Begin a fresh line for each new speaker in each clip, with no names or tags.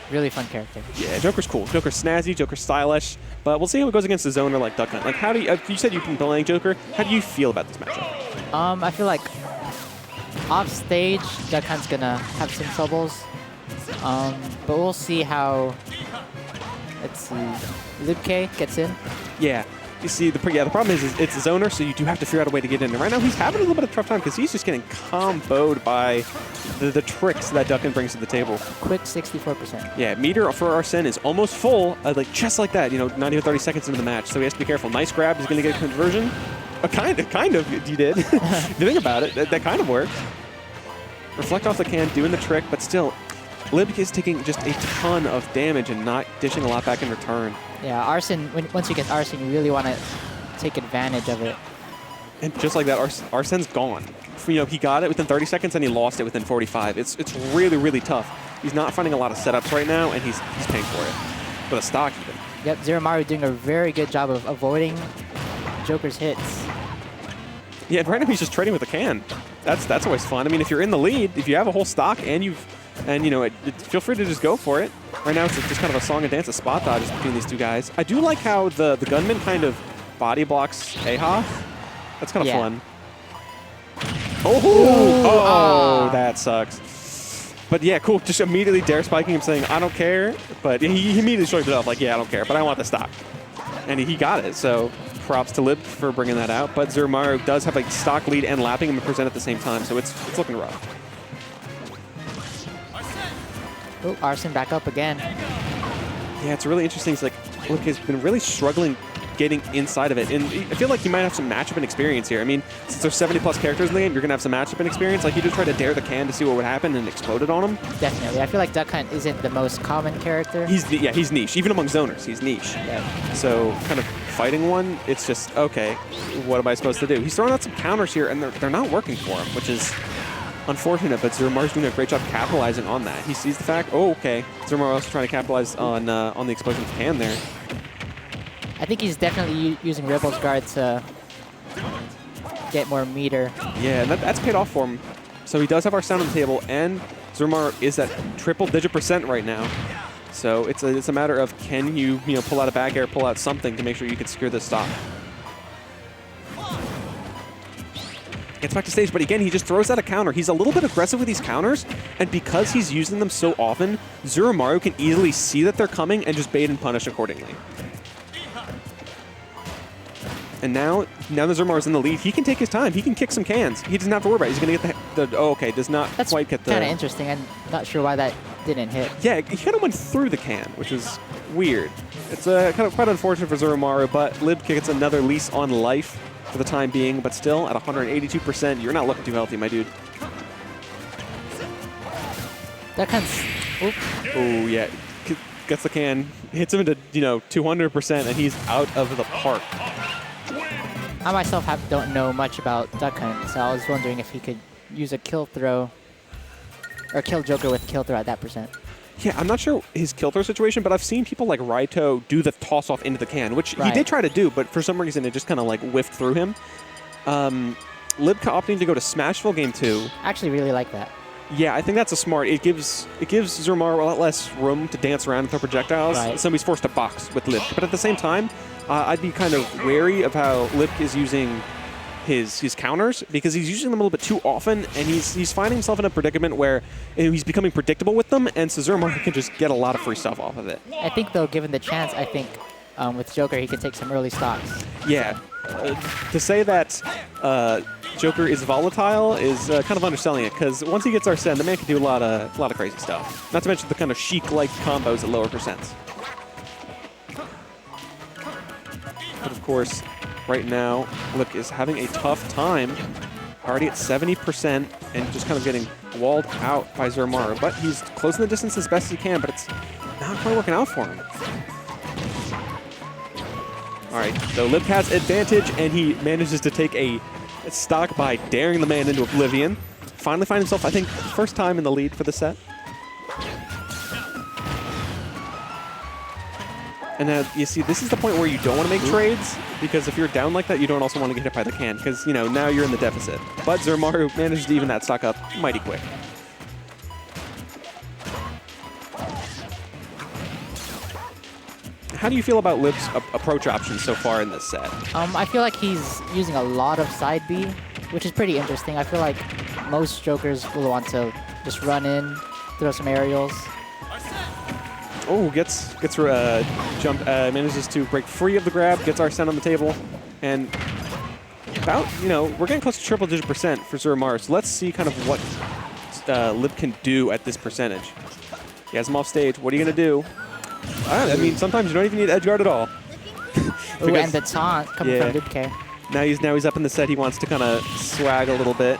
Really fun character.
Yeah, Joker's cool. Joker's snazzy, Joker's stylish, but we'll see how it goes against a zoner like Duck Hunt. Like, how do you said you've been playing Joker. How do you feel about this matchup?
I feel like off stage, Duck Hunt's gonna have some troubles. But we'll see how, let's see, Libk gets in.
Yeah. You see, the problem is it's a zoner, so you do have to figure out a way to get in. And right now, he's having a little bit of a tough time because he's just getting comboed by the tricks that Duck Hunt brings to the table.
Quick 64%.
Yeah, meter for Arsene is almost full, like just like that, not even 30 seconds into the match. So he has to be careful. Nice grab. He's going to get a conversion. Kind of, you did. If you think about it, that kind of worked. Reflect off the can, doing the trick, but still, Libk is taking just a ton of damage and not dishing a lot back in return.
Yeah, Arsene, once you get Arsene, you really want to take advantage of it.
And just like that, Arsene's gone. He got it within 30 seconds and he lost it within 45. It's really, really tough. He's not finding a lot of setups right now, and he's paying for it. With a stock even.
Yep, Zeromaru doing a very good job of avoiding Joker's hits.
Yeah, and right now he's just trading with a can. That's always fun. I mean, if you're in the lead, if you have a whole stock and feel free to just go for it. Right now, it's just kind of a song and dance of spot dodges between these two guys. I do like how the gunman kind of body blocks Ahoff. That's kind of fun. Oh, that sucks. But yeah, cool. Just immediately dare spiking him, saying, I don't care. But he immediately shrugged it off, like, yeah, I don't care, but I want the stock. And he got it, so props to Lib for bringing that out. But Zeromaru does have a stock lead and lapping him and present at the same time, so it's looking rough.
Oh, Arsene back up again.
Yeah, it's really interesting. It's like, look, he's been really struggling getting inside of it. And I feel like he might have some matchup and experience here. I mean, since there's 70+ characters in the game, you're going to have some matchup and experience. Like, you just tried to dare the can to see what would happen and exploded on him.
Definitely. I feel like Duck Hunt isn't the most common character.
He's niche. Even among zoners, he's niche.
Yeah.
So, kind of fighting one, it's just, okay, what am I supposed to do? He's throwing out some counters here, and they're not working for him, which is unfortunate, but Zeromaru's doing a great job capitalizing on that. He sees the fact, oh, okay. Zeromaru also trying to capitalize on the explosion of can there.
I think he's definitely using Rebel's Guard to get more meter.
Yeah, and that's paid off for him. So he does have our sound on the table, and Zeromaru is at triple-digit % right now. So it's a matter of, can you pull out a back air, pull out something to make sure you can secure this stop. Gets back to stage, but again, he just throws out a counter. He's a little bit aggressive with these counters, and because he's using them so often, Zeromaru can easily see that they're coming and just bait and punish accordingly. And now that Zeromaru's in the lead, he can take his time. He can kick some cans. He doesn't have to worry about it. He's going to get does not quite get the...
That's kind of interesting. I'm not sure why that didn't hit.
Yeah, he kind of went through the can, which is weird. It's kind of quite unfortunate for Zeromaru, but Libk gets another lease on life for the time being, but still at 182%, you're not looking too healthy, my dude.
That kind of...
Oh, yeah. Gets the can, hits him into, 200%, and he's out of the park.
I myself don't know much about Duck Hunt, so I was wondering if he could use a kill throw or kill Joker with kill throw at that %.
Yeah, I'm not sure his kill throw situation, but I've seen people like Raito do the toss off into the can, which he did try to do, but for some reason it just kind of like whiffed through him. Libka opting to go to Smashville Game 2.
I actually really like that.
Yeah, I think that's a smart. It gives Zeromaru a lot less room to dance around and throw projectiles.
Right.
Somebody's forced to box with Libk, but at the same time, I'd be kind of wary of how Libk is using his counters, because he's using them a little bit too often, and he's finding himself in a predicament where he's becoming predictable with them, and so Zeromaru can just get a lot of free stuff off of it.
I think, though, given the chance, I think with Joker, he can take some early stocks.
Yeah. To say that Joker is volatile is kind of underselling it, because once he gets Arsene, the man can do a lot of crazy stuff. Not to mention the kind of Sheik-like combos at lower percents. But of course, right now, Libk is having a tough time, already at 70%, and just kind of getting walled out by Zeromaru. But he's closing the distance as best as he can, but it's not quite working out for him. All right, so Libk has advantage, and he manages to take a stock by daring the man into oblivion. Finally find himself, I think, first time in the lead for the set. And now, you see, this is the point where you don't want to make trades, because if you're down like that, you don't also want to get hit by the can, because, now you're in the deficit. But Zeromaru managed to even that stock up mighty quick. how do you feel about Lib's approach options so far in this set?
I feel like he's using a lot of side B, which is pretty interesting. I feel like most jokers will want to just run in, throw some aerials.
Oh, manages to break free of the grab, gets Arsene on the table, and about, we're getting close to triple-digit % for Zoromaru. So let's see kind of what Lib can do at this percentage. He has him off stage. What are you going to do? I mean, sometimes you don't even need edge guard at all.
Ooh, and the taunt coming from Lubke.
Now he's up in the set. He wants to kind of swag a little bit.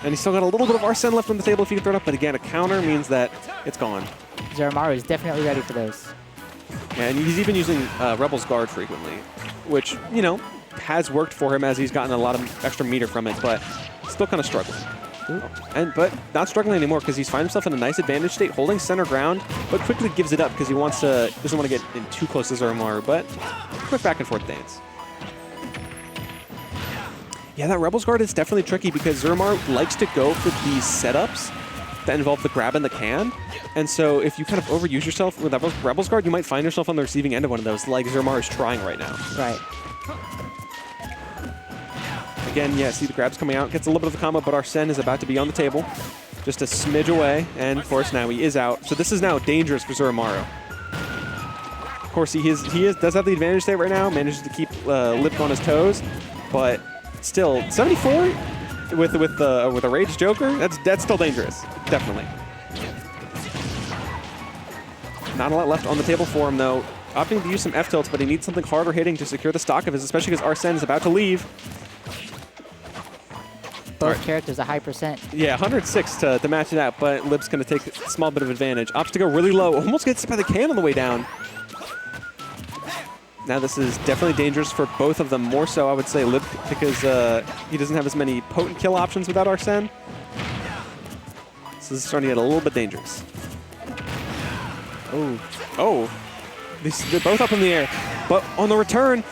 And he's still got a little bit of Arsene left on the table if he can throw it up. But again, a counter means that it's gone.
Zoromaru is definitely ready for those.
Yeah, and he's even using Rebel's Guard frequently, which, has worked for him as he's gotten a lot of extra meter from it, but still kind of struggling. But not struggling anymore because he's finding himself in a nice advantage state, holding center ground, but quickly gives it up because he doesn't want to get in too close to Zoromaru, but quick back and forth dance. Yeah, that Rebel's Guard is definitely tricky because Zoromaru likes to go for these setups that involve the grab and the can. And so if you kind of overuse yourself with Rebel's Guard, you might find yourself on the receiving end of one of those, like Zoromaru is trying right now.
Right.
Again, yeah, see the grabs coming out. Gets a little bit of a combo, but Arsene is about to be on the table. Just a smidge away, and of course now he is out. So this is now dangerous for Zoromaru. Of course, he does have the advantage state right now, manages to keep Lip on his toes, but still, 74 with a Rage Joker, that's still dangerous, definitely. Not a lot left on the table for him though. Opting to use some F-tilts, but he needs something harder hitting to secure the stock of his, especially because Arsene is about to leave.
Both characters a high percent.
Yeah, 106 to match it out, but Lib's going to take a small bit of advantage. Opts to go really low, almost gets hit by the can on the way down. Now this is definitely dangerous for both of them, more so I would say Lib because he doesn't have as many potent kill options without Arsene. So this is starting to get a little bit dangerous. Oh, they're both up in the air, but on the return,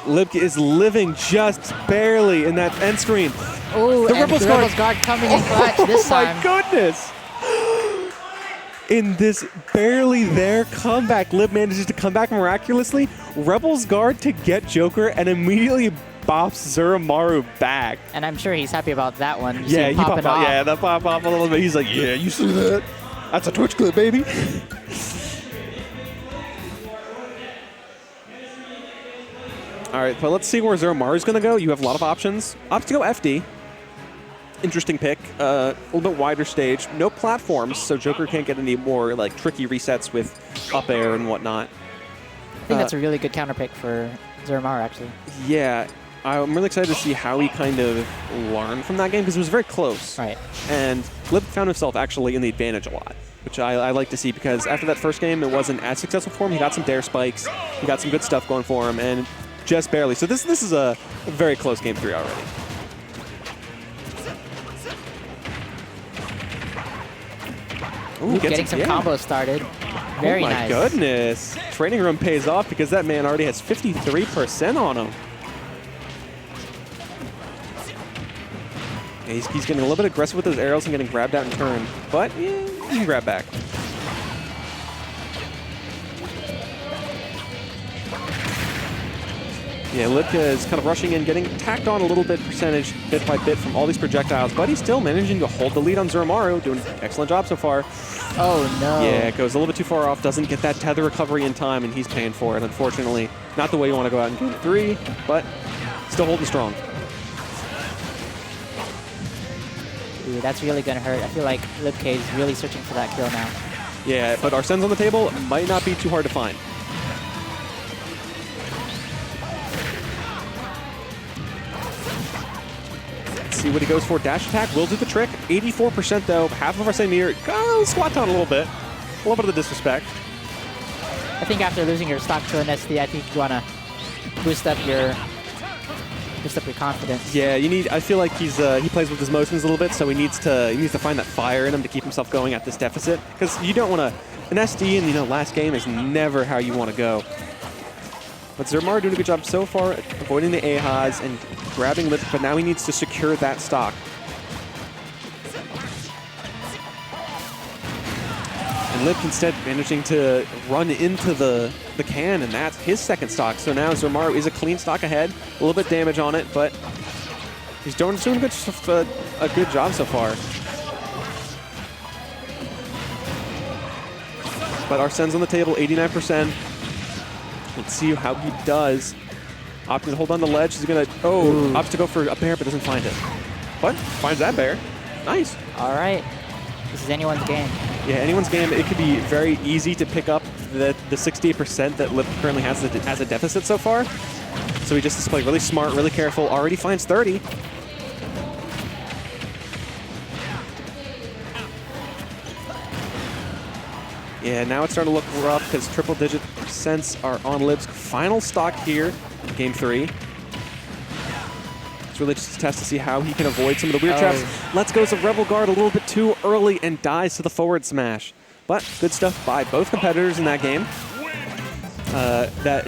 Lib is living just barely in that end screen.
Oh, and the Rebel's Guard coming in clutch this time.
Oh my goodness! In this barely there comeback, Lib manages to come back miraculously. Rebel's Guard to get Joker and immediately bops Zoromaru back.
And I'm sure he's happy about that one.
Yeah, he popped out. Yeah, that pop off a little bit. He's like, yeah, you see that? That's a Twitch clip, baby. All right, but let's see where Zoromaru's going to go. You have a lot of options. Opts to go FD. Interesting pick. A little bit wider stage. No platforms, so Joker can't get any more like tricky resets with up air and whatnot.
I think that's a really good counter pick for Zoromaru, actually.
Yeah, I'm really excited to see how he kind of learned from that game because it was very close.
Right.
And Lib found himself actually in the advantage a lot, which I like to see because after that first game, it wasn't as successful for him. He got some dare spikes. He got some good stuff going for him, and just barely. So this is a very close game 3 already.
Ooh, getting some combos started. Very nice.
Oh my goodness. Training room pays off because that man already has 53% on him. Yeah, he's getting a little bit aggressive with his arrows and getting grabbed out in turn. But yeah, he can grab back. Yeah, Lipka is kind of rushing in, getting tacked on a little bit percentage, bit by bit from all these projectiles, but he's still managing to hold the lead on Zoromaru, doing an excellent job so far.
Oh, no.
Yeah, it goes a little bit too far off, doesn't get that tether recovery in time, and he's paying for it, unfortunately. Not the way you want to go out in game 3, but still holding strong.
Ooh, that's really going to hurt. I feel like Lipke is really searching for that kill now.
Yeah, but Arsene's on the table. Might not be too hard to find. See what he goes for. Dash attack will do the trick. 84% though. Half of Arsene near. Squat down a little bit. A little bit of the disrespect.
I think after losing your stock to an SD, I think you want to boost up your confidence.
Yeah, you need. I feel like he plays with his motions a little bit, so he needs to find that fire in him to keep himself going at this deficit. Because you don't want to. An SD in last game is never how you want to go. But Zoromaru doing a good job so far, avoiding the Ahas and grabbing Lip, but now he needs to secure that stock. And Lip instead managing to run into the can, and that's his second stock. So now Zomaru is a clean stock ahead. A little bit damage on it, but he's doing a good job so far. But Arsene's on the table, 89%. Let's see how he does. Opting to hold on the ledge. He's going to, opts to go for a bear, but doesn't find it. But finds that bear. Nice.
All right. This is anyone's game.
Yeah, anyone's game. It could be very easy to pick up the 68% that Lip currently has as a deficit so far. So he just is playing really smart, really careful. Already finds 30. Yeah, now it's starting to look rough because triple-digit percents are on Lib's final stock here, Game 3. It's really just a test to see how he can avoid some of the weird traps. Let's go to Rebel Guard a little bit too early and dies to the forward smash. But good stuff by both competitors in that game. That